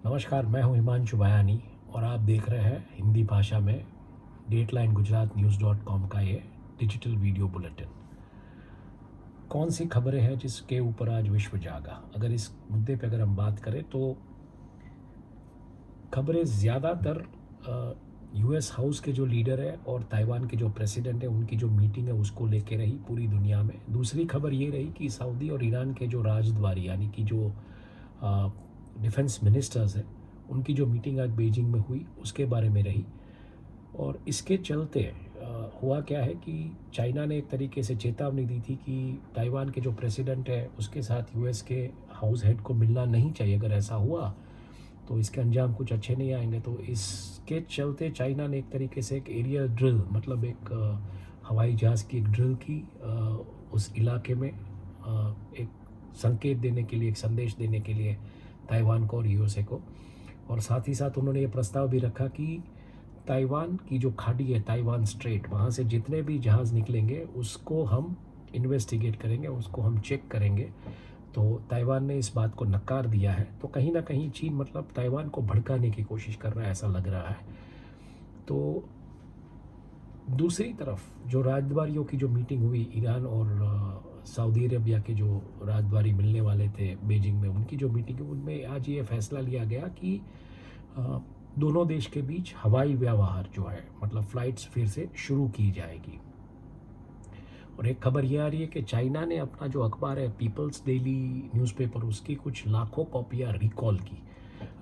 नमस्कार, मैं हूं हिमांशु बयानी और आप देख रहे हैं हिंदी भाषा में डेटलाइन गुजरात न्यूज़.com का ये डिजिटल वीडियो बुलेटिन। कौन सी खबरें हैं जिसके ऊपर आज विश्व जागा? अगर इस मुद्दे पे अगर हम बात करें तो खबरें ज़्यादातर यूएस हाउस के जो लीडर है और ताइवान के जो प्रेसिडेंट है उनकी जो मीटिंग है उसको लेके रही पूरी दुनिया में। दूसरी खबर ये रही कि सऊदी और ईरान के जो राजद्वारी यानी कि जो डिफेंस मिनिस्टर्स हैं उनकी जो मीटिंग आज बीजिंग में हुई उसके बारे में रही। और इसके चलते हुआ क्या है कि चाइना ने एक तरीके से चेतावनी दी थी कि ताइवान के जो प्रेसिडेंट है उसके साथ यूएस के हाउस हेड को मिलना नहीं चाहिए। अगर ऐसा हुआ तो इसके अंजाम कुछ अच्छे नहीं आएंगे। तो इसके चलते चाइना ने एक तरीके से एक एरियल ड्रिल मतलब एक हवाई जहाज़ की एक ड्रिल की उस इलाके में एक संकेत देने के लिए, एक संदेश देने के लिए ताइवान को और यूएसए को। और साथ ही साथ उन्होंने ये प्रस्ताव भी रखा कि ताइवान की जो खाड़ी है, ताइवान स्ट्रेट, वहाँ से जितने भी जहाज़ निकलेंगे उसको हम इन्वेस्टिगेट करेंगे, उसको हम चेक करेंगे। तो ताइवान ने इस बात को नकार दिया है। तो कहीं ना कहीं चीन मतलब ताइवान को भड़काने की कोशिश कर रहा है, ऐसा लग रहा है। तो दूसरी तरफ जो राजद्वारियों की जो मीटिंग हुई, ईरान और सऊदी अरेबिया के जो राजद्वारी मिलने वाले थे बीजिंग में, उनकी जो मीटिंग है उनमें आज ये फैसला लिया गया कि दोनों देश के बीच हवाई व्यवहार जो है मतलब फ़्लाइट्स फिर से शुरू की जाएगी। और एक खबर ये आ रही है कि चाइना ने अपना जो अखबार है पीपल्स डेली न्यूज़पेपर, उसकी कुछ लाखों कॉपियाँ रिकॉल की।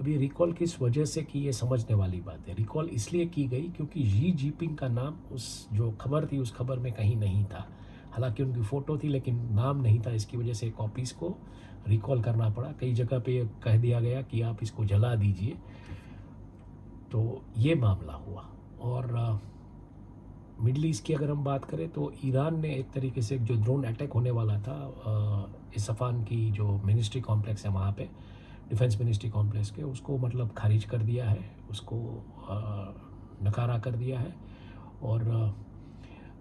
अब ये रिकॉल किस वजह से की, ये समझने वाली बात है। रिकॉल इसलिए की गई क्योंकि शी जिनपिंग का नाम उस जो खबर थी उस खबर में कहीं नहीं था। हालांकि उनकी फ़ोटो थी लेकिन नाम नहीं था। इसकी वजह से कॉपीज़ को रिकॉल करना पड़ा। कई जगह पे कह दिया गया कि आप इसको जला दीजिए। तो ये मामला हुआ। और मिडल ईस्ट की अगर हम बात करें तो ईरान ने एक तरीके से जो ड्रोन अटैक होने वाला था इसफान की जो मिनिस्ट्री कॉम्प्लेक्स है वहाँ पे, डिफेंस मिनिस्ट्री कॉम्प्लेक्स के, उसको मतलब खारिज कर दिया है, उसको नकारा कर दिया है। और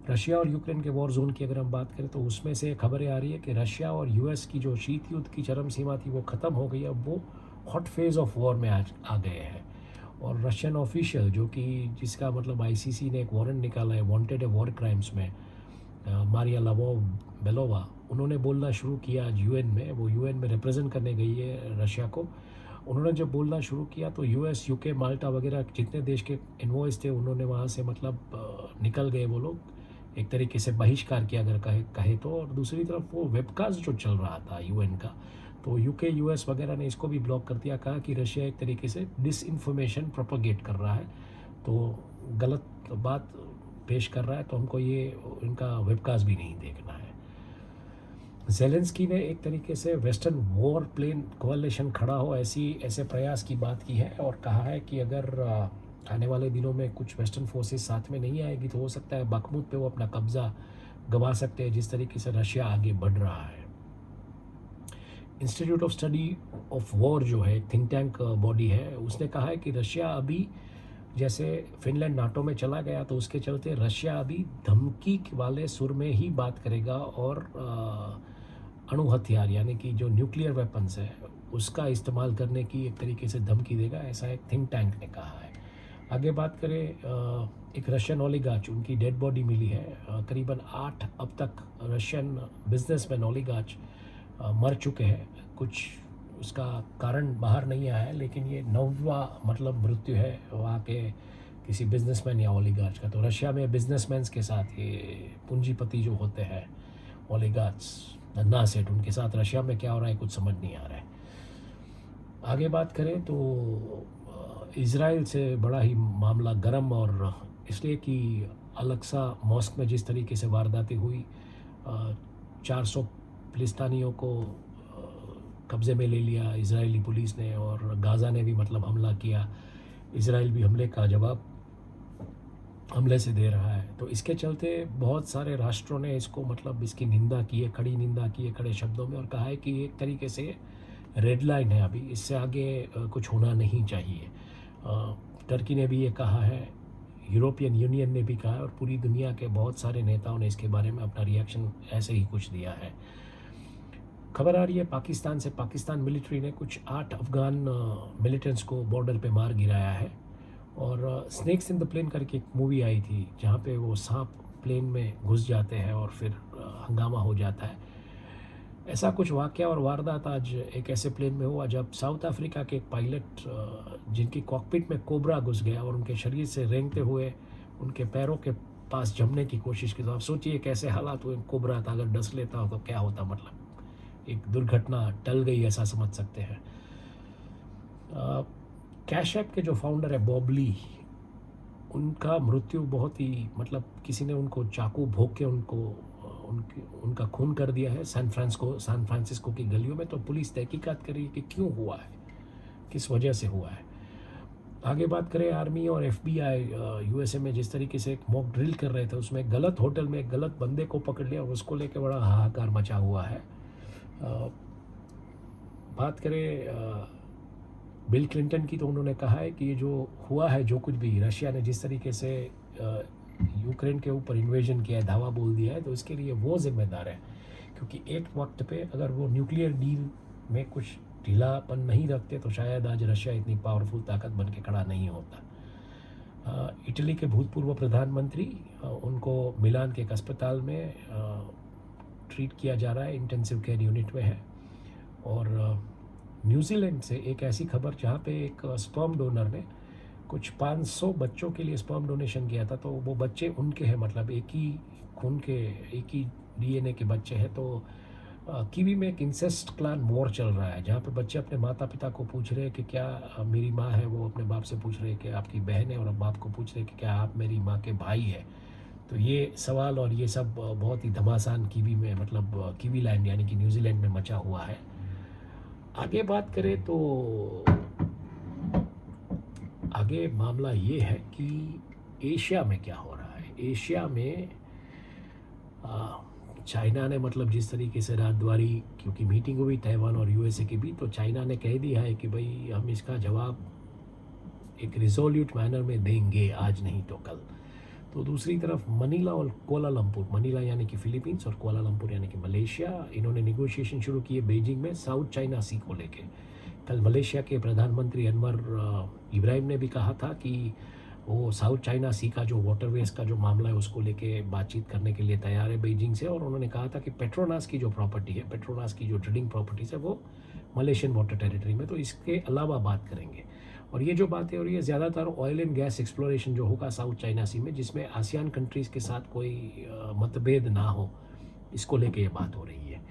रशिया और यूक्रेन के वॉर जोन की अगर हम बात करें तो उसमें से खबरें आ रही है कि रशिया और यूएस की जो शीत युद्ध की चरम सीमा थी वो ख़त्म हो गई। अब वो हॉट फेज़ ऑफ वॉर में आज आ गए हैं। और रशियन ऑफिशियल जो कि जिसका मतलब आईसीसी ने एक वारंट निकाला है, वांटेड है वॉर क्राइम्स में, मारिया लावोव बेलोवा, उन्होंने बोलना शुरू किया आज यूएन में। वो यूएन में रिप्रेजेंट करने गई है रशिया को। उन्होंने जब बोलना शुरू किया तो यूएस, यूके, माल्टा वगैरह जितने देश के इन्वॉइस थे उन्होंने वहाँ से मतलब निकल गए वो लोग, एक तरीके से बहिष्कार किया अगर कहे तो। और दूसरी तरफ वो वेबकास्ट जो चल रहा था यूएन का, तो यूके, यूएस वगैरह ने इसको भी ब्लॉक कर दिया। कहा कि रशिया एक तरीके से डिसइंफॉर्मेशन प्रोपोगेट कर रहा है, तो गलत बात पेश कर रहा है, तो हमको ये इनका वेबकास्ट भी नहीं देखना है। ज़ेलेंस्की ने एक तरीके से वेस्टर्न वॉर प्लेन कोalition खड़ा हो ऐसे प्रयास की बात की है और कहा है कि अगर आने वाले दिनों में कुछ वेस्टर्न फोर्सेस साथ में नहीं आएगी तो हो सकता है बखमुत पे वो अपना कब्ज़ा गंवा सकते हैं, जिस तरीके से रशिया आगे बढ़ रहा है। Institute of study of war जो है थिंक टैंक बॉडी है, उसने कहा है कि रशिया अभी जैसे फिनलैंड नाटो में चला गया तो उसके चलते रशिया अभी धमकी वाले सुर में ही बात करेगा और अणु हथियार यानी कि जो न्यूक्लियर वेपन्स है उसका इस्तेमाल करने की एक तरीके से धमकी देगा, ऐसा एक थिंक टैंक ने कहा है। आगे बात करें, एक रशियन ओलिगार्च, उनकी डेड बॉडी मिली है। करीबन 8 अब तक रशियन बिजनेसमैन ओलिगार्च मर चुके हैं। कुछ उसका कारण बाहर नहीं आया है लेकिन ये 9वां मतलब मृत्यु है वहाँ के किसी बिजनेसमैन या ओलिगार्च का। तो रशिया में बिजनेसमैन्स के साथ ये पूंजीपति जो होते हैं ओलिगार्च, धन्ना सेठ, उनके साथ रशिया में क्या हो रहा है कुछ समझ नहीं आ रहा है। आगे बात करें तो इज़राइल से बड़ा ही मामला गर्म, और इसलिए कि अलक्सा मॉस्क में जिस तरीके से वारदातें हुई, 400 फिलिस्तीनियों को कब्ज़े में ले लिया इजरायली पुलिस ने, और गाज़ा ने भी मतलब हमला किया। इजराइल भी हमले का जवाब हमले से दे रहा है। तो इसके चलते बहुत सारे राष्ट्रों ने इसको मतलब इसकी निंदा की है, कड़ी निंदा की है खड़े शब्दों में, और कहा है कि एक तरीके से रेड लाइन है, अभी इससे आगे कुछ होना नहीं चाहिए। टर्की ने भी ये कहा है, यूरोपियन यूनियन ने भी कहा है, और पूरी दुनिया के बहुत सारे नेताओं ने इसके बारे में अपना रिएक्शन ऐसे ही कुछ दिया है। खबर आ रही है पाकिस्तान से। पाकिस्तान मिलिट्री ने कुछ 8 अफ़गान मिलिटेंट्स को बॉर्डर पे मार गिराया है। और स्नेक्स इन द प्लेन करके एक मूवी आई थी जहाँ पे वो सांप प्लेन में घुस जाते हैं और फिर हंगामा हो जाता है। ऐसा कुछ वाक़या और वारदात आज एक ऐसे प्लेन में हुआ जब साउथ अफ्रीका के एक पायलट जिनकी कॉकपिट में कोबरा घुस गया और उनके शरीर से रेंगते हुए उनके पैरों के पास जमने की कोशिश की। तो आप सोचिए कैसे हालात हुए, कोबरा था अगर डस लेता हो तो क्या होता, मतलब एक दुर्घटना टल गई ऐसा समझ सकते हैं। कैश ऐप के जो फाउंडर है बॉब ली, उनका मृत्यु बहुत ही मतलब किसी ने उनको चाकू भोंक के उनका खून कर दिया है सैन फ्रांसिस्को की गलियों में। तो पुलिस तहकीकात कर रही है कि क्यों हुआ है, किस वजह से हुआ है। आगे बात करें आर्मी और एफबीआई यूएसए में जिस तरीके से एक मॉक ड्रिल कर रहे थे, उसमें गलत होटल में एक गलत बंदे को पकड़ लिया और उसको लेकर बड़ा हाहाकार मचा हुआ है। बात करें बिल क्लिंटन की, तो उन्होंने कहा है कि ये जो हुआ है, जो कुछ भी रशिया ने जिस तरीके से यूक्रेन के ऊपर इन्वेजन किया है, धावा बोल दिया है, तो इसके लिए वो जिम्मेदार है। क्योंकि एक वक्त पे अगर वो न्यूक्लियर डील में कुछ ढीलापन नहीं रखते तो शायद आज रशिया इतनी पावरफुल ताकत बन के खड़ा नहीं होता। इटली के भूतपूर्व प्रधानमंत्री, उनको मिलान के एक अस्पताल में ट्रीट किया जा रहा है, इंटेंसिव केयर यूनिट में है। और न्यूजीलैंड से एक ऐसी खबर जहाँ पे एक स्पर्म डोनर ने कुछ 500 बच्चों के लिए स्पर्म डोनेशन किया था। तो वो बच्चे उनके हैं, मतलब एक ही खून के, एक ही डीएनए के बच्चे हैं। तो कीवी में एक इंसेस्ट क्लान वॉर चल रहा है जहाँ पे बच्चे अपने माता पिता को पूछ रहे हैं कि क्या मेरी माँ है, वो अपने बाप से पूछ रहे हैं कि आपकी बहन है, और अब बाप को पूछ रहे हैं कि क्या आप मेरी माँ के भाई है। तो ये सवाल और ये सब बहुत ही घमासान कीवी में, मतलब कीवी लैंड यानी कि न्यूजीलैंड में मचा हुआ है। आगे बात करें तो आगे मामला ये है कि एशिया में क्या हो रहा है। एशिया में चाइना ने, मतलब जिस तरीके से रातद्वारी, क्योंकि मीटिंग हुई ताइवान और यूएसए के बीच, तो चाइना ने कह दिया है कि भाई हम इसका जवाब एक रिजोल्यूट मैनर में देंगे, आज नहीं तो कल। तो दूसरी तरफ मनीला और कोलालमपुर, मनीला यानी कि फिलीपींस और कोलालमपुर यानी कि मलेशिया, इन्होंने निगोशिएशन शुरू किए बीजिंग में साउथ चाइना सी को लेके। कल मलेशिया के प्रधानमंत्री अनवर इब्राहिम ने भी कहा था कि वो साउथ चाइना सी का जो वाटरवेज का जो मामला है उसको लेके बातचीत करने के लिए तैयार है बीजिंग से। और उन्होंने कहा था कि पेट्रोनास की जो प्रॉपर्टी है, पेट्रोनास की जो ड्रिलिंग प्रॉपर्टीज़ है वो मलेशियन वाटर टेरिटरी में, तो इसके अलावा बात करेंगे। और ये जो बातें हो रही है ज़्यादातर ऑयल एंड गैस एक्सप्लोरेशन जो होगा साउथ चाइना सी में, जिसमें आसियान कंट्रीज़ के साथ कोई मतभेद ना हो, इसको लेके ये बात हो रही है।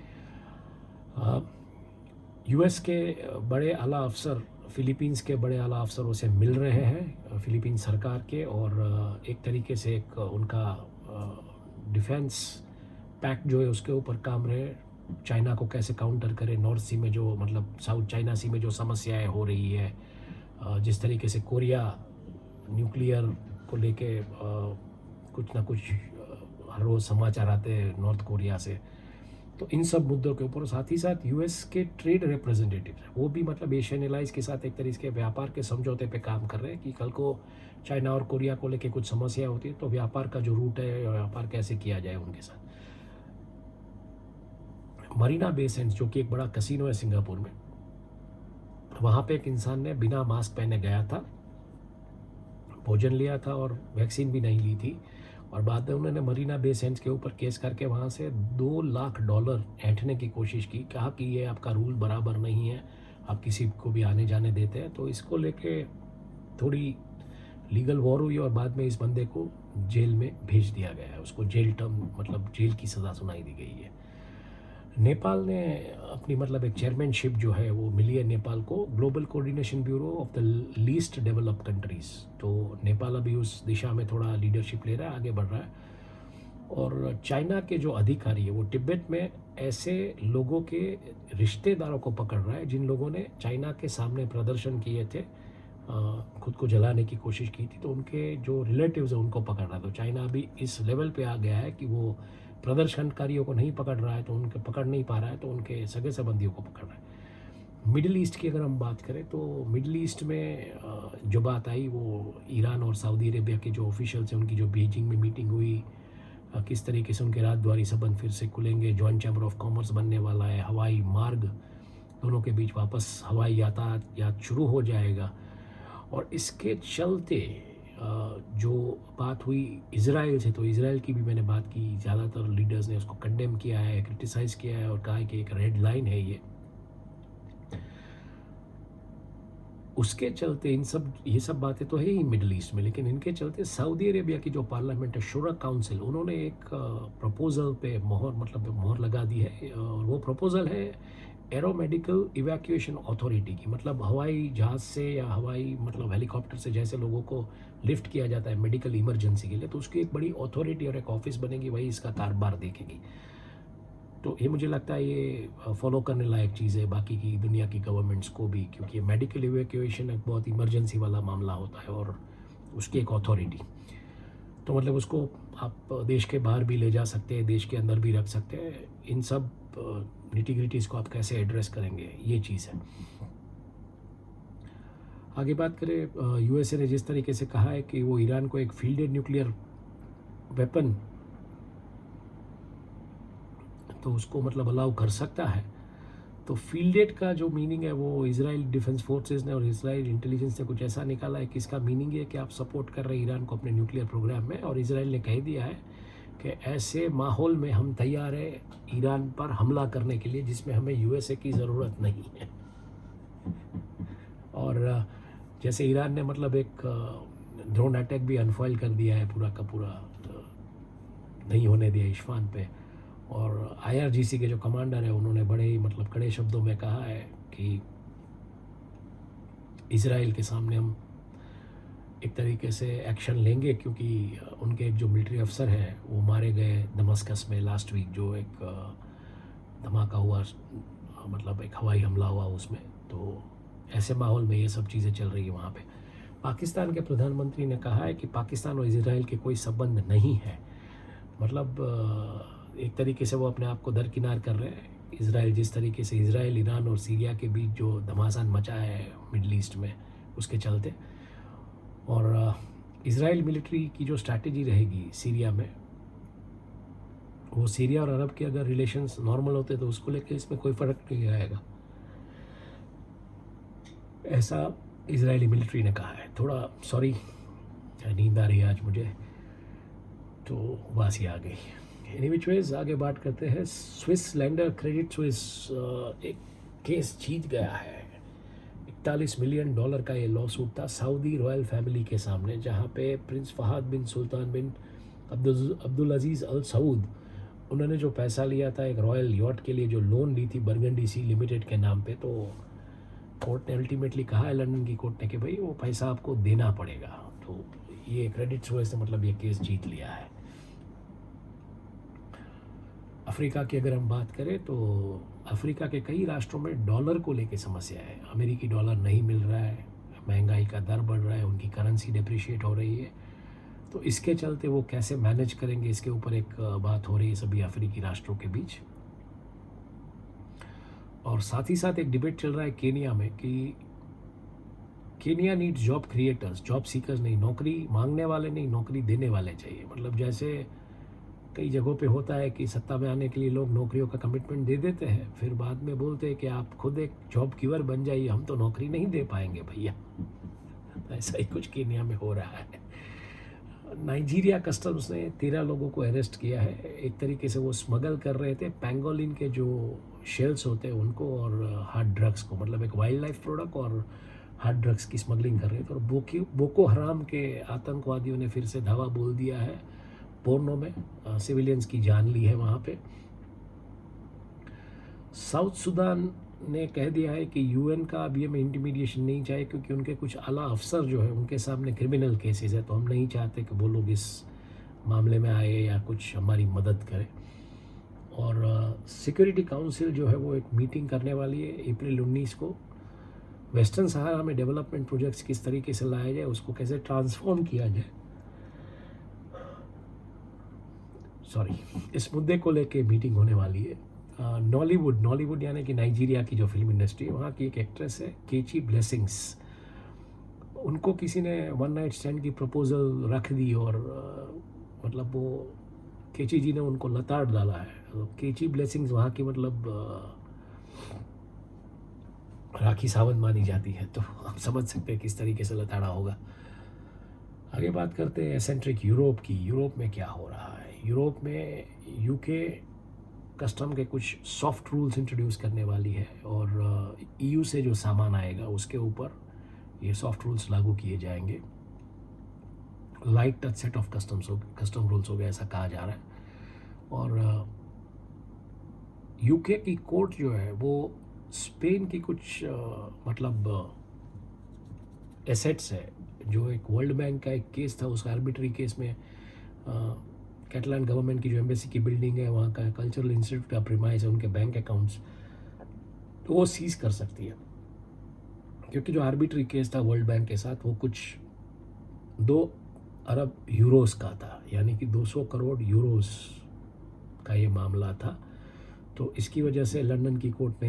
यूएस के बड़े आला अफसर फ़िलीपींस के बड़े आला अफसरों से मिल रहे हैं, फ़िलीपींस सरकार के, और एक तरीके से एक उनका डिफेंस पैक्ट जो है उसके ऊपर काम रहे, चाइना को कैसे काउंटर करें नॉर्थ सी में, जो मतलब साउथ चाइना सी में जो समस्याएं हो रही है, जिस तरीके से कोरिया न्यूक्लियर को लेके कुछ ना कुछ हर रोज़ समाचार आते हैं नॉर्थ कोरिया से। तो इन सब मुद्दों के ऊपर, साथ ही साथ यूएस के ट्रेड रिप्रेजेंटेटिव है वो भी मतलब एशियन एलाइज के साथ एक तरीके के व्यापार के समझौते पे काम कर रहे हैं कि कल को चाइना और कोरिया को लेके कुछ समस्या होती है तो व्यापार का जो रूट है, व्यापार कैसे किया जाए उनके साथ। मरीना बे सैंड्स जो कि एक बड़ा कसिनो है सिंगापुर में, वहाँ पे एक इंसान ने बिना मास्क पहने गया था, भोजन लिया था और वैक्सीन भी नहीं ली थी, और बाद में उन्होंने मरीना बे सैंड्स के ऊपर केस करके वहाँ से $2 लाख ऐंठने की कोशिश की, कहा कि ये आपका रूल बराबर नहीं है, आप किसी को भी आने जाने देते हैं। तो इसको लेके थोड़ी लीगल वॉर हुई और बाद में इस बंदे को जेल में भेज दिया गया है, उसको जेल टर्म मतलब जेल की सज़ा सुनाई दी गई है। नेपाल ने अपनी मतलब एक चेयरमैनशिप जो है वो मिली है नेपाल को, global coordination bureau of the least developed countries. तो नेपाल अभी उस दिशा में थोड़ा लीडरशिप ले रहा है, आगे बढ़ रहा है। और चाइना के जो अधिकारी है वो तिब्बत में ऐसे लोगों के रिश्तेदारों को पकड़ रहा है जिन लोगों ने चाइना के सामने प्रदर्शन किए थे, खुद को जलाने की कोशिश की थी, तो उनके जो रिलेटिव्स हैं उनको पकड़ रहा है। तो चाइना अभी इस लेवल पे आ गया है कि वो प्रदर्शनकारियों को नहीं पकड़ रहा है, तो उनके पकड़ नहीं पा रहा है, तो उनके सगे संबंधियों को पकड़ रहा है। मिडिल ईस्ट की अगर हम बात करें तो मिडिल ईस्ट में जो बात आई वो ईरान और सऊदी अरेबिया के जो ऑफिशियल्स हैं उनकी जो बीजिंग में मीटिंग हुई, किस तरीके से उनके राजद्वारी संबंध फिर से खुलेंगे, जॉइंट चैम्बर ऑफ कॉमर्स बनने वाला है, हवाई मार्ग दोनों के बीच वापस हवाई यातायात शुरू हो जाएगा। और इसके चलते जो बात हुई इज़राइल से, तो इज़राइल की भी मैंने बात की, ज़्यादातर लीडर्स ने उसको कंडेम किया है, क्रिटिसाइज़ किया है और कहा है कि एक रेड लाइन है ये। उसके चलते ये सब बातें तो है ही मिडल ईस्ट में, लेकिन इनके चलते सऊदी अरेबिया की जो पार्लियामेंट है, शूरा काउंसिल, उन्होंने एक प्रपोज़ल पे मोहर लगा दी है। और वो प्रपोज़ल है एरोमेडिकल इवैक्यूएशन अथॉरिटी की। मतलब हवाई जहाज़ से या हेलीकॉप्टर से जैसे लोगों को लिफ्ट किया जाता है मेडिकल इमरजेंसी के लिए, तो उसकी एक बड़ी अथॉरिटी और एक ऑफिस बनेगी, वही इसका कारोबार देखेगी। तो ये मुझे लगता है ये फॉलो करने लायक चीज़ है बाकी की दुनिया की गवर्नमेंट्स को भी, क्योंकि मेडिकल इवैक्यूएशन एक बहुत इमरजेंसी वाला मामला होता है और उसकी एक अथॉरिटी, तो मतलब उसको आप देश के बाहर भी ले जा सकते हैं, देश के अंदर भी रख सकते हैं। इन सब निटी-ग्रिटीज़ को आप कैसे एड्रेस करेंगे, ये चीज़ है। आगे बात करें, यूएसए ने जिस तरीके से कहा है कि वो ईरान को एक फील्डेड न्यूक्लियर वेपन, तो उसको अलाउ कर सकता है। तो फील्डेड का जो मीनिंग है वो इजराइल डिफेंस फोर्सेस ने और इजराइल इंटेलिजेंस ने कुछ ऐसा निकाला है कि इसका मीनिंग है कि आप सपोर्ट कर रहे हैं ईरान को अपने न्यूक्लियर प्रोग्राम में, और इजराइल ने कह दिया है कि ऐसे माहौल में हम तैयार हैं ईरान पर हमला करने के लिए जिसमें हमें यूएसए की ज़रूरत नहीं है। और जैसे ईरान ने एक ड्रोन अटैक भी अनफॉइल कर दिया है पूरा का पूरा, नहीं होने दिया इस्फान पे, और आईआरजीसी के जो कमांडर है उन्होंने बड़े ही कड़े शब्दों में कहा है कि इजराइल के सामने हम एक तरीके से एक्शन लेंगे, क्योंकि उनके एक जो मिलिट्री अफसर हैं वो मारे गए दमस्कस में लास्ट वीक, जो एक धमाका हुआ, एक हवाई हमला हुआ उसमें। तो ऐसे माहौल में ये सब चीज़ें चल रही है वहाँ पे। पाकिस्तान के प्रधानमंत्री ने कहा है कि पाकिस्तान और इजराइल के कोई संबंध नहीं है। एक तरीके से वो अपने आप को दरकिनार कर रहे हैं। इजराइल जिस तरीके से इजराइल, ईरान और सीरिया के बीच जो घमासान मचा है मिडल ईस्ट में, उसके चलते, और इजराइल मिलिट्री की जो स्ट्रैटेजी रहेगी सीरिया में, वो सीरिया और अरब के अगर रिलेशंस नॉर्मल होते तो उसको लेकर इसमें कोई फ़र्क नहीं आएगा, ऐसा इजरायली मिलिट्री ने कहा है। थोड़ा सॉरी, नींद आ रही है आज मुझे, तो वासी आ गई। एनी विच वेज आगे बात करते हैं। स्विस लैंडर क्रेडिट स्विस एक केस जीत गया है। $41 मिलियन का ये लॉ सूट था सऊदी रॉयल फैमिली के सामने, जहाँ पे प्रिंस फहद बिन सुल्तान बिन अब्दुल अजीज़ अल सऊद, उन्होंने जो पैसा लिया था एक रॉयल यॉट के लिए, जो लोन ली थी बर्गंडी सी लिमिटेड के नाम पे, तो कोर्ट ने अल्टीमेटली कहा है, लंदन की कोर्ट ने, कि भाई वो पैसा आपको देना पड़ेगा। तो ये क्रेडिट स्विस ने ये केस जीत लिया है। अफ्रीका की अगर हम बात करें तो अफ्रीका के कई राष्ट्रों में डॉलर को लेके समस्या है। अमेरिकी डॉलर नहीं मिल रहा है, महंगाई का दर बढ़ रहा है, उनकी करेंसी डिप्रिशिएट हो रही है। तो इसके चलते वो कैसे मैनेज करेंगे, इसके ऊपर एक बात हो रही है सभी अफ्रीकी राष्ट्रों के बीच। और साथ ही साथ एक डिबेट चल रहा है केनिया में कि Kenya needs job creators, job seekers नहीं, नौकरी मांगने वाले नहीं, नौकरी देने वाले चाहिए। जैसे कई जगहों पे होता है कि सत्ता में आने के लिए लोग नौकरियों का कमिटमेंट दे देते हैं, फिर बाद में बोलते हैं कि आप खुद एक जॉब गिवर बन जाइए, हम तो नौकरी नहीं दे पाएंगे भैया। ऐसा ही कुछ केनिया में हो रहा है। नाइजीरिया कस्टम्स ने 13 लोगों को अरेस्ट किया है। एक तरीके से वो स्मगल कर रहे थे पेंगोलिन के जो शेल्स होते हैं उनको, और हार्ड ड्रग्स को, एक वाइल्ड लाइफ प्रोडक्ट और हार्ड ड्रग्स की स्मगलिंग कर रहे थे। और बोको हराम के आतंकवादियों ने फिर से धावा बोल दिया है बोर्नो में, सिविलियंस की जान ली है वहाँ पे। साउथ सुडान ने कह दिया है कि यूएन का अब ये में इंटिमिडिएशन नहीं चाहिए, क्योंकि उनके कुछ आला अफसर जो है उनके सामने क्रिमिनल केसेस है, तो हम नहीं चाहते कि वो लोग इस मामले में आए या कुछ हमारी मदद करें। और सिक्योरिटी काउंसिल जो है वो एक मीटिंग करने वाली है अप्रैल 19 को। वेस्टर्न सहारा में डेवलपमेंट प्रोजेक्ट्स किस तरीके से लाया जाए, उसको कैसे ट्रांसफॉर्म किया जाए, इस मुद्दे को लेके मीटिंग होने वाली है। नॉलीवुड यानी कि नाइजीरिया की जो फिल्म इंडस्ट्री है, वहाँ की एक एक्ट्रेस है केची ब्लेसिंग्स, उनको किसी ने वन नाइट स्टैंड की प्रपोजल रख दी, और वो केची जी ने उनको लताड़ डाला है। तो केची ब्लेसिंग्स वहाँ की मतलब राखी सावंत मानी जाती है, तो आप समझ सकते हैं किस तरीके से लताड़ा होगा। आगे बात करते हैं एसेंट्रिक यूरोप की। यूरोप में क्या हो रहा है? यूरोप में यूके कस्टम के कुछ सॉफ्ट रूल्स इंट्रोड्यूस करने वाली है और ईयू से जो सामान आएगा उसके ऊपर ये सॉफ्ट रूल्स लागू किए जाएंगे। Light touch set of custom rules हो गया, ऐसा कहा जा रहा है। और यूके की कोर्ट जो है वो स्पेन की कुछ मतलब एसेट्स है, जो एक वर्ल्ड बैंक का एक केस था, उस आर्बिट्री केस में कैटलान गवर्नमेंट की जो एम्बेसी की बिल्डिंग है, वहाँ का कल्चरल इंस्टीट्यूट का प्रीमाइस है, उनके बैंक अकाउंट्स, तो वो सीज कर सकती है। क्योंकि जो आर्बिट्री केस था वर्ल्ड बैंक के साथ वो कुछ 2 अरब यूरोस का था, यानी कि 200 करोड़ यूरोस का ये मामला था। तो इसकी वजह से लंदन की कोर्ट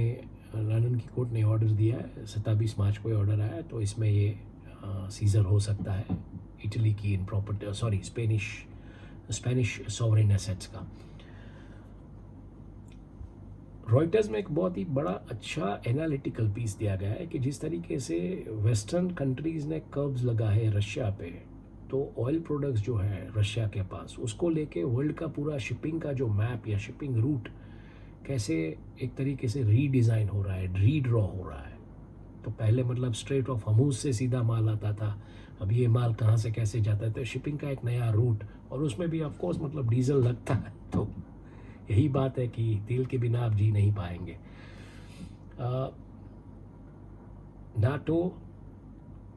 ने ऑर्डर दिया है, 27 मार्च को ये ऑर्डर आया है, तो इसमें ये सीजर हो सकता है इटली की in property Spanish sovereign assets का। रॉयटर्स में एक बहुत ही बड़ा अच्छा एनालिटिकल पीस दिया गया है कि जिस तरीके से वेस्टर्न कंट्रीज़ ने कर्ब्स लगा है रशिया पे, तो ऑयल प्रोडक्ट्स जो है रशिया के पास, उसको लेके वर्ल्ड का पूरा शिपिंग का जो मैप या शिपिंग रूट कैसे एक तरीके से रीडिज़ाइन हो रहा है, रीड्रॉ हो रहा है। तो पहले मतलब स्ट्रेट ऑफ हर्मुज से सीधा माल आता था, अब ये माल कहाँ से कैसे जाता है, तो शिपिंग का एक नया रूट, और उसमें भी ऑफ कोर्स मतलब डीजल लगता है। तो यही बात है कि तेल के बिना आप जी नहीं पाएंगे। नाटो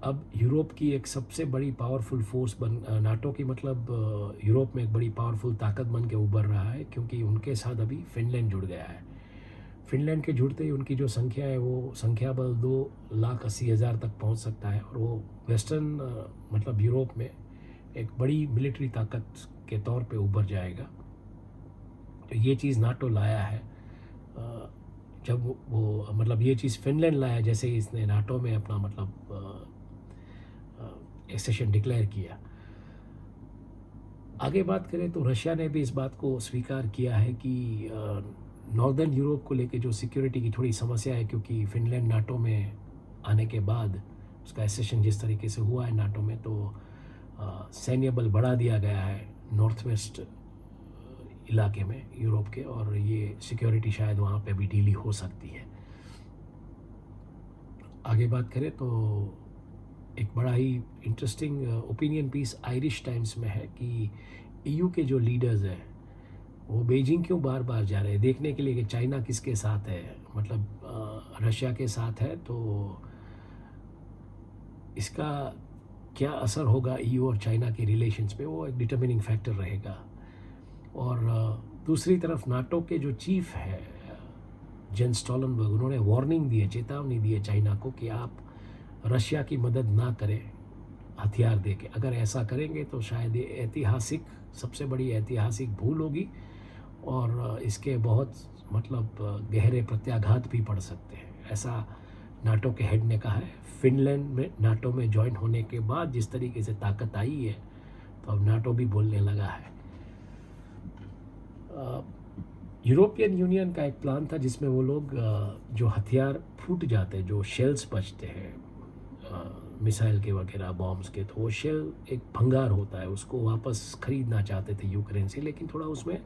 अब यूरोप की एक सबसे बड़ी पावरफुल फोर्स नाटो की मतलब यूरोप में एक बड़ी पावरफुल ताकत बन के उभर रहा है, क्योंकि उनके साथ अभी फिनलैंड जुड़ गया है। फिनलैंड के जुड़ते ही उनकी जो संख्या है वो संख्या बल 2,80,000 तक पहुंच सकता है, और वो वेस्टर्न मतलब यूरोप में एक बड़ी मिलिट्री ताकत के तौर पे उभर जाएगा। तो ये चीज़ नाटो लाया है। जब वो मतलब ये चीज़ फिनलैंड लाया जैसे ही इसने नाटो में अपना मतलब एक्सेशन डिक्लेयर किया। आगे बात करें तो रशिया ने भी इस बात को स्वीकार किया है कि नॉर्दर्न यूरोप को लेके जो सिक्योरिटी की थोड़ी समस्या है, क्योंकि फिनलैंड नाटो में आने के बाद उसका एक्सेशन जिस तरीके से हुआ है नाटो में, तो सैन्य बल बढ़ा दिया गया है नॉर्थ वेस्ट इलाके में यूरोप के, और ये सिक्योरिटी शायद वहाँ पे भी ढीली हो सकती है। आगे बात करें तो एक बड़ा ही interesting opinion piece Irish Times में है कि ईयू के जो लीडर्स हैं वो बीजिंग क्यों बार बार जा रहे हैं देखने के लिए कि चाइना किसके साथ है, मतलब रशिया के साथ है, तो इसका क्या असर होगा ईयू और चाइना के रिलेशंस पे, वो एक डिटर्मिनिंग फैक्टर रहेगा। और दूसरी तरफ नाटो के जो चीफ है जेंस स्टोलनबर्ग, उन्होंने वार्निंग दी है, चेतावनी दी है चाइना को कि आप रशिया की मदद ना करें हथियार दे के। अगर ऐसा करेंगे तो शायद ये सबसे बड़ी ऐतिहासिक भूल होगी, और इसके बहुत मतलब गहरे प्रत्याघात भी पड़ सकते हैं, ऐसा नाटो के हेड ने कहा है। फिनलैंड में नाटो में ज्वाइन होने के बाद जिस तरीके से ताकत आई है, तो अब नाटो भी बोलने लगा है। यूरोपियन यूनियन का एक प्लान था जिसमें वो लोग जो हथियार फूट जाते हैं, जो शेल्स बचते हैं मिसाइल के वगैरह बॉम्ब्स के, तो वो शेल एक भंगार होता है, उसको वापस खरीदना चाहते थे यूक्रेन से, लेकिन थोड़ा उसमें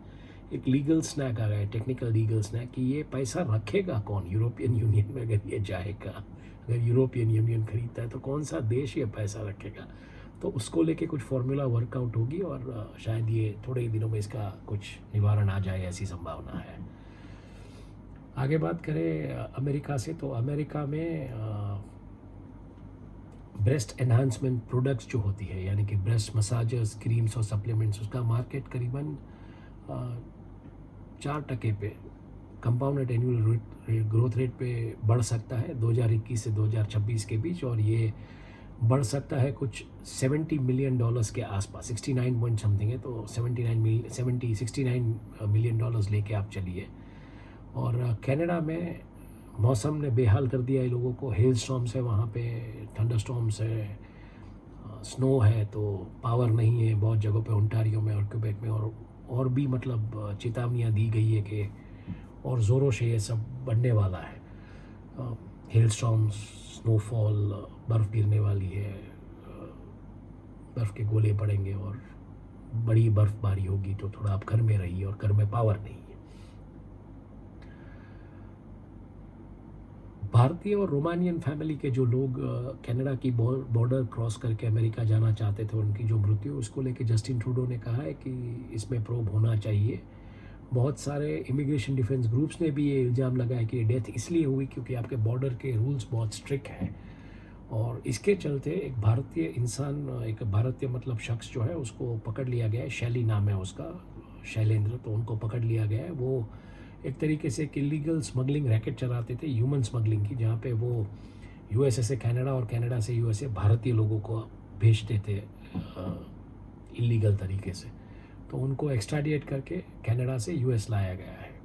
एक लीगल स्नैक आ गया, टेक्निकल लीगल स्नैक, कि ये पैसा रखेगा कौन यूरोपियन यूनियन में अगर ये जाएगा। अगर यूरोपियन यूनियन खरीदता है तो कौन सा देश ये पैसा रखेगा, तो उसको लेके कुछ फार्मूला वर्कआउट होगी, और शायद ये थोड़े ही दिनों में इसका कुछ निवारण आ जाए, ऐसी संभावना है। आगे बात करें अमेरिका से, तो अमेरिका में ब्रेस्ट एनहांसमेंट प्रोडक्ट्स जो होती है, यानी कि ब्रेस्ट मसाजर्स, क्रीम्स और सप्लीमेंट्स, उसका मार्केट करीबन 4% पे कंपाउंडेड एनुअल ग्रोथ रेट पे बढ़ सकता है 2021 से 2026 के बीच, और ये बढ़ सकता है कुछ $70 मिलियन के आसपास, 69 पॉइंट समथिंग है, तो 69 मिलियन डॉलर्स लेके आप चलिए। और कनाडा में मौसम ने बेहाल कर दिया है लोगों को, हेल स्टॉर्म्स है वहाँ पे, थंडर स्टॉर्म्स है, स्नो है, तो पावर नहीं है बहुत जगहों पे, ओंटारियो में और क्वेबेक में, और और भी मतलब चेतावनियाँ दी गई है कि और ज़ोरों से ये सब बढ़ने वाला है। हेल स्टॉर्म्स, स्नोफॉल, बर्फ़ गिरने वाली है, बर्फ़ के गोले पड़ेंगे और बड़ी बर्फ़बारी होगी, तो थोड़ा आप घर में रहिए और घर में पावर नहीं है। भारतीय और रोमानियन फैमिली के जो लोग कनाडा की बॉर्डर क्रॉस करके अमेरिका जाना चाहते थे, उनकी जो मृत्यु, उसको लेके जस्टिन ट्रूडो ने कहा है कि इसमें प्रोब होना चाहिए। बहुत सारे इमिग्रेशन डिफेंस ग्रुप्स ने भी ये इल्ज़ाम लगाया कि डेथ इसलिए हुई क्योंकि आपके बॉर्डर के रूल्स बहुत स्ट्रिक्ट हैं, और इसके चलते एक भारतीय इंसान, एक भारतीय मतलब शख्स जो है, उसको पकड़ लिया गया है। शैली नाम है उसका, शैलेंद्र, तो उनको पकड़ लिया गया है। वो एक तरीके से एक इलीगल स्मगलिंग रैकेट चलाते थे, ह्यूमन स्मगलिंग की, जहाँ पे वो यूएसए से कनाडा और कनाडा से यूएसए भारतीय लोगों को भेजते थे इलीगल तरीके से। तो उनको एक्स्ट्राडिएट करके कनाडा से यूएस लाया गया है।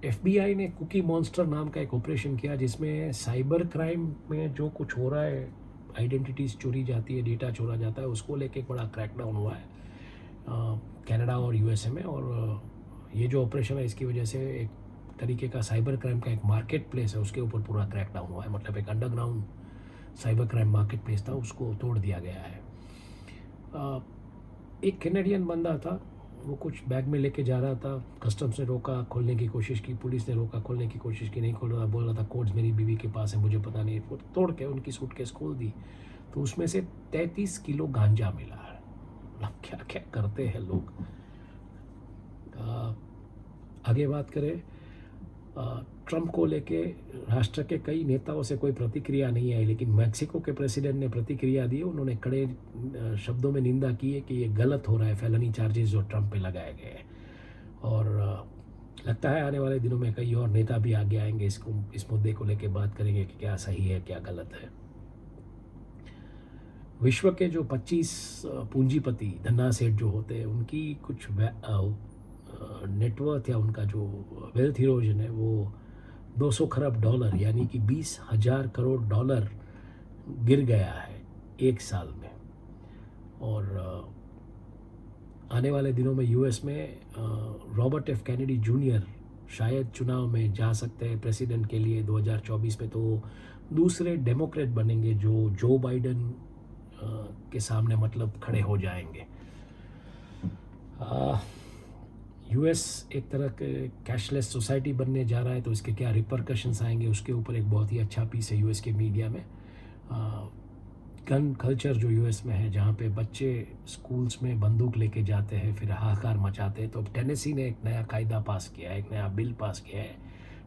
एफबीआई ने कुकी मॉन्स्टर नाम का एक ऑपरेशन किया, जिसमें साइबर क्राइम में जो कुछ हो रहा है, आइडेंटिटीज़ चोरी जाती है, डेटा चोरा जाता है, उसको लेके एक बड़ा क्रैकडाउन हुआ है कनाडा और यूएसए में। और ये जो ऑपरेशन है, इसकी वजह से एक तरीके का साइबर क्राइम का एक मार्केट प्लेस है, उसके ऊपर पूरा क्रैकडाउन हुआ है। मतलब एक underground cyber crime market place था, उसको तोड़ दिया गया है। एक कैनेडियन बंदा था, वो कुछ बैग में लेके जा रहा था, कस्टम्स ने रोका, खोलने की कोशिश की, पुलिस ने रोका, खोलने की कोशिश की, नहीं खोल रहा, बोल रहा था कोड्स मेरी बीवी के पास है, मुझे पता नहीं। वो तोड़ के उनकी सूटकेस खोल दी, तो उसमें से 33 किलो गांजा मिला है। मतलब क्या क्या करते हैं लोग। आगे बात करें, ट्रंप को लेके राष्ट्र के कई नेताओं से कोई प्रतिक्रिया नहीं आई, लेकिन मैक्सिको के प्रेसिडेंट ने प्रतिक्रिया दी। उन्होंने कड़े शब्दों में निंदा की है कि ये गलत हो रहा है, फेलनी चार्जेस जो ट्रंप पे लगाए गए हैं। और लगता है आने वाले दिनों में कई और नेता भी आगे आएंगे, इस मुद्दे को लेके बात करेंगे कि क्या सही है क्या गलत है। विश्व के जो 25 पूंजीपति धन्ना सेठ जो होते हैं, उनकी कुछ नेटवर्थ या उनका जो वेल्थ इरोजन है, वो 200 खरब डॉलर यानी कि 20,000 करोड़ डॉलर गिर गया है एक साल में। और आने वाले दिनों में यूएस में रॉबर्ट एफ कैनेडी जूनियर शायद चुनाव में जा सकते हैं प्रेसिडेंट के लिए 2024 में। तो दूसरे डेमोक्रेट बनेंगे जो जो बाइडन के सामने मतलब खड़े हो जाएंगे। यूएस एक तरह के कैशलेस सोसाइटी बनने जा रहा है, तो इसके क्या रिपरकशंस आएंगे, उसके ऊपर एक बहुत ही अच्छा पीस है यूएस के मीडिया में। गन कल्चर जो यूएस में है, जहाँ पे बच्चे स्कूल्स में बंदूक लेके जाते हैं, फिर हाहाकार मचाते हैं, तो अब टेनेसी ने एक नया कायदा पास किया है, एक नया बिल पास किया है,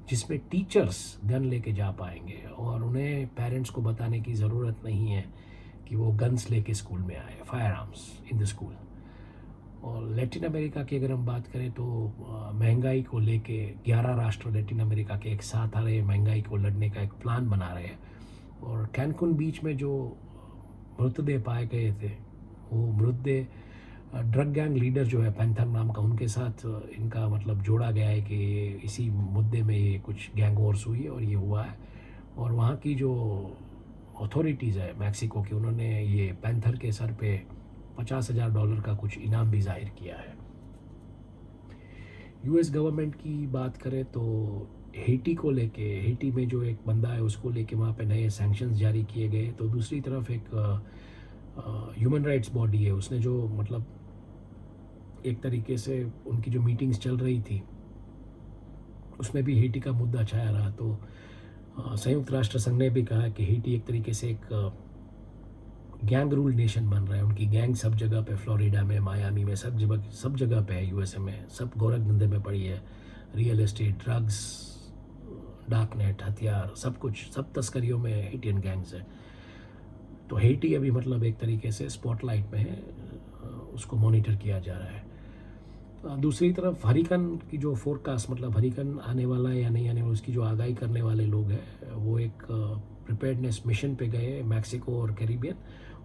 जिसमें टीचर्स गन लेके जा पाएंगे और उन्हें पेरेंट्स को बताने की ज़रूरत नहीं है कि वो गन्स लेके स्कूल में आए, fire arms in the school. और लैटिन अमेरिका की अगर हम बात करें तो महंगाई को लेके 11 राष्ट्र लैटिन अमेरिका के एक साथ आ रहे हैं, महंगाई को लड़ने का एक प्लान बना रहे हैं। और कैनकुन बीच में जो मृतदेह पाए गए थे, वो मृतदेह ड्रग गैंग लीडर जो है पैंथर नाम का, उनके साथ इनका मतलब जोड़ा गया है कि इसी मुद्दे में ये कुछ गैंग वॉर्स हुई है और ये हुआ है। और वहाँ की जो अथॉरिटीज़ है मैक्सिको की, उन्होंने ये पैंथर के सर पे $50,000 का कुछ इनाम भी जाहिर किया है। यूएस गवर्नमेंट की बात करें तो हेटी को लेके, हेटी में जो एक बंदा है उसको लेके वहाँ पे नए सैंक्शंस जारी किए गए। तो दूसरी तरफ एक ह्यूमन राइट्स बॉडी है, उसने जो मतलब एक तरीके से उनकी जो मीटिंग्स चल रही थी, उसमें भी हेटी का मुद्दा छाया रहा। तो संयुक्त राष्ट्र संघ ने भी कहा कि हेटी एक तरीके से एक गैंग रूल नेशन बन रहा है। उनकी गैंग सब जगह पे, फ्लोरिडा में, मायामी में, सब जगह पे है यूएसए में, सब गोरख धंधे में पड़ी है, रियल एस्टेट, ड्रग्स, डार्कनेट, हथियार, सब कुछ, सब तस्करियों में हेटियन गैंग्स है। तो हेटी अभी मतलब एक तरीके से स्पॉटलाइट में है, उसको मॉनिटर किया जा रहा है। दूसरी तरफ हरिकन की जो फोरकास्ट, मतलब हरिकन आने वाला है या नहीं आने वाला, उसकी जो आगाही करने वाले लोग हैं, वो एक प्रिपेयर्डनेस मिशन पे गए मैक्सिको और कैरिबियन,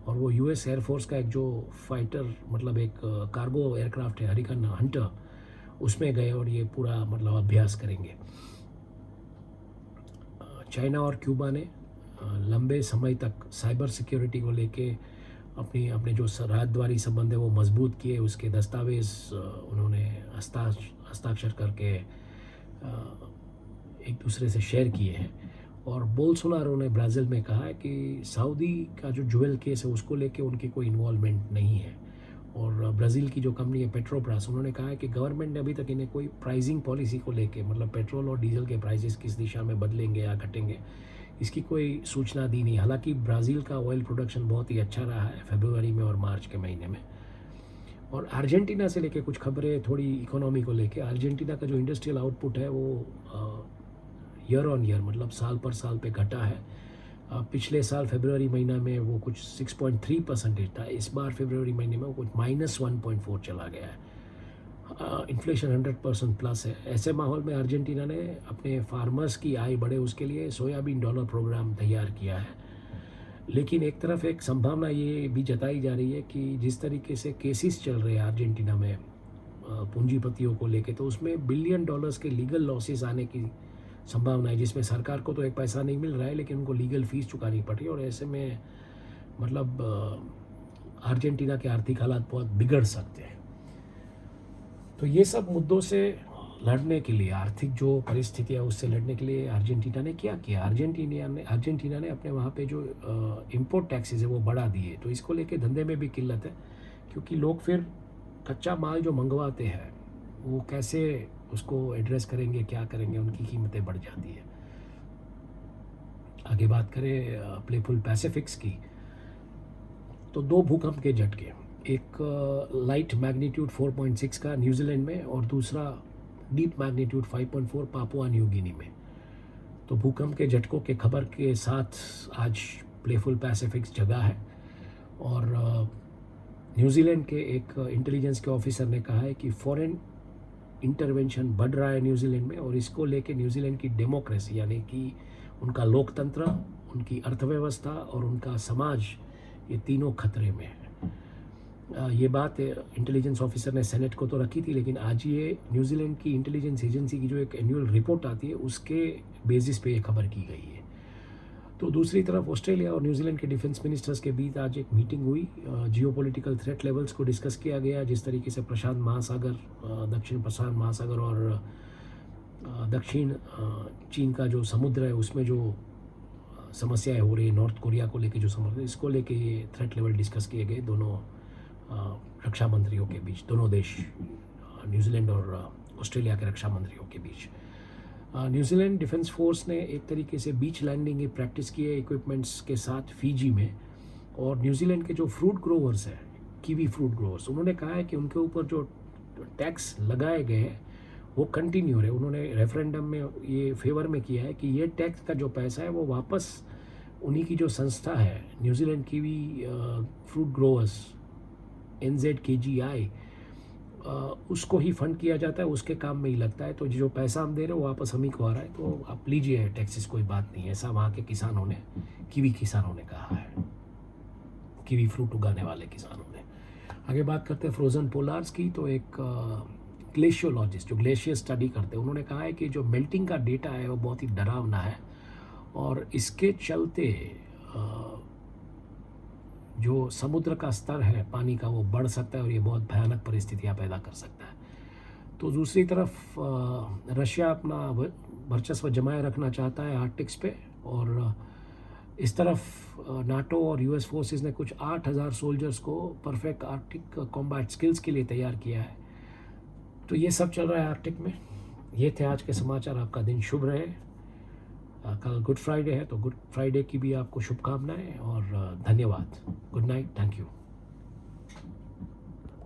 और वो यूएस एयरफोर्स का एक जो फाइटर मतलब एक कार्गो एयरक्राफ्ट है हरिकन हंटर, उसमें गए और ये पूरा मतलब अभ्यास करेंगे। चाइना और क्यूबा ने लंबे समय तक साइबर सिक्योरिटी को लेके अपनी अपने जो राजद्वारी संबंध है वो मजबूत किए, उसके दस्तावेज़ उन्होंने हस्ताक्षर करके एक दूसरे से शेयर किए हैं। और बोल्सोनारो ने ब्राज़ील में कहा है कि सऊदी का जो ज्वेल केस है उसको लेके उनकी कोई इन्वॉल्वमेंट नहीं है। और ब्राज़ील की जो कंपनी है पेट्रोब्रास, उन्होंने कहा है कि गवर्नमेंट ने अभी तक इन्हें कोई प्राइसिंग पॉलिसी को लेके, मतलब पेट्रोल और डीजल के प्राइसेस किस दिशा में बदलेंगे या घटेंगे, इसकी कोई सूचना दी नहीं। हालांकि ब्राज़ील का ऑयल प्रोडक्शन बहुत ही अच्छा रहा है फरवरी में और मार्च के महीने में। और अर्जेंटीना से लेके कुछ खबरें थोड़ी इकोनॉमी को लेके। अर्जेंटीना का जो इंडस्ट्रियल आउटपुट है वो ईयर ऑन ईयर, मतलब साल पर साल पे घटा है। पिछले साल फरवरी महीना में वो कुछ 6.3% था, इस बार फरवरी महीने में वो कुछ -1.4 चला गया है। इन्फ्लेशन 100% प्लस है। ऐसे माहौल में अर्जेंटीना ने अपने फार्मर्स की आय बढ़े उसके लिए सोयाबीन डॉलर प्रोग्राम तैयार किया है। लेकिन एक तरफ एक संभावना ये भी जताई जा रही है कि जिस तरीके से केसेस चल रहे हैं अर्जेंटीना में पूंजीपतियों को लेके, तो उसमें $1 बिलियन के लीगल लॉसेस आने की संभावना है, जिसमें सरकार को तो एक पैसा नहीं मिल रहा है लेकिन उनको लीगल फीस चुकानी पड़ रही है। और ऐसे में मतलब अर्जेंटीना के आर्थिक हालात बहुत बिगड़ सकते हैं। तो ये सब मुद्दों से लड़ने के लिए, आर्थिक जो परिस्थितियाँ उससे लड़ने के लिए अर्जेंटीना ने क्या किया? अर्जेंटीना ने अपने वहाँ पे जो इंपोर्ट टैक्सेस है वो बढ़ा दिए। तो इसको लेके धंधे में भी किल्लत है, क्योंकि लोग फिर कच्चा माल जो मंगवाते हैं वो कैसे उसको एड्रेस करेंगे, क्या करेंगे, उनकी कीमतें बढ़ जाती है। आगे बात करें प्लेफुल पैसिफिक्स की, तो 2 भूकंप के झटके, एक लाइट मैग्नीट्यूड 4.6 का न्यूजीलैंड में और दूसरा deep magnitude 5.4 Papua New Guinea में। तो भूकंप के झटकों के खबर के साथ आज प्लेफुल पैसिफिक्स जगा है। और न्यूजीलैंड के एक इंटेलिजेंस के ऑफिसर ने कहा है कि फॉरेन इंटरवेंशन बढ़ रहा है न्यूजीलैंड में, और इसको लेके न्यूजीलैंड की डेमोक्रेसी, यानी कि उनका लोकतंत्र, उनकी अर्थव्यवस्था और उनका समाज, ये तीनों खतरे में है। ये बात इंटेलिजेंस ऑफिसर ने सेनेट को तो रखी थी, लेकिन आज ये न्यूजीलैंड की इंटेलिजेंस एजेंसी की जो एक एनुअल रिपोर्ट आती है उसके बेसिस पे ये खबर की गई है। तो दूसरी तरफ ऑस्ट्रेलिया और न्यूजीलैंड के डिफेंस मिनिस्टर्स के बीच आज एक मीटिंग हुई। जियोपॉलिटिकल थ्रेट लेवल्स को डिस्कस किया गया, जिस तरीके से प्रशांत महासागर, दक्षिण प्रशांत महासागर और दक्षिण चीन का जो समुद्र है उसमें जो समस्याएं हो रही है, नॉर्थ कोरिया को लेके जो समस्या, इसको लेके ये थ्रेट लेवल डिस्कस किए गए दोनों रक्षा मंत्रियों के बीच, दोनों देश न्यूजीलैंड और ऑस्ट्रेलिया के रक्षा मंत्रियों के बीच। न्यूजीलैंड डिफेंस फोर्स ने एक तरीके से बीच लैंडिंग की प्रैक्टिस की है इक्विपमेंट्स के साथ फिजी में। और न्यूजीलैंड के जो फ्रूट ग्रोवर्स हैं, कीवी फ्रूट ग्रोवर्स, उन्होंने कहा है कि उनके ऊपर जो टैक्स लगाए गए हैं वो कंटिन्यू है। उन्होंने रेफरेंडम में ये फेवर में किया है कि ये टैक्स का जो पैसा है वो वापस उन्हीं की जो संस्था है New Zealand kiwi fruit growers NZKGI, उसको ही फंड किया जाता है, उसके काम में ही लगता है। तो जो पैसा हम दे रहे हैं वो वापस हम ही को आ रहा है, तो आप लीजिए टैक्सेस, कोई बात नहीं है। ऐसा वहाँ के किसानों ने, कीवी किसानों ने कहा है, कीवी फ्रूट उगाने वाले किसानों ने। आगे बात करते हैं फ्रोज़न पोलार्स की। तो एक ग्लेशियोलॉजिस्ट जो ग्लेशियर स्टडी करते हैं, उन्होंने कहा है कि जो मेल्टिंग का डेटा है वो बहुत ही डरावना है, और इसके चलते जो समुद्र का स्तर है पानी का वो बढ़ सकता है और ये बहुत भयानक परिस्थितियाँ पैदा कर सकता है। तो दूसरी तरफ रशिया अपना वर्चस्व जमाए रखना चाहता है आर्कटिक्स पे, और इस तरफ नाटो और US फोर्सेस ने कुछ 8,000 सोल्जर्स को परफेक्ट आर्कटिक कॉम्बैट स्किल्स के लिए तैयार किया है। तो ये सब चल रहा है आर्कटिक में। ये थे आज के समाचार। आपका दिन शुभ रहे। कल गुड फ्राइडे है, तो गुड फ्राइडे की भी आपको शुभकामनाएं और धन्यवाद। Good night, thank you.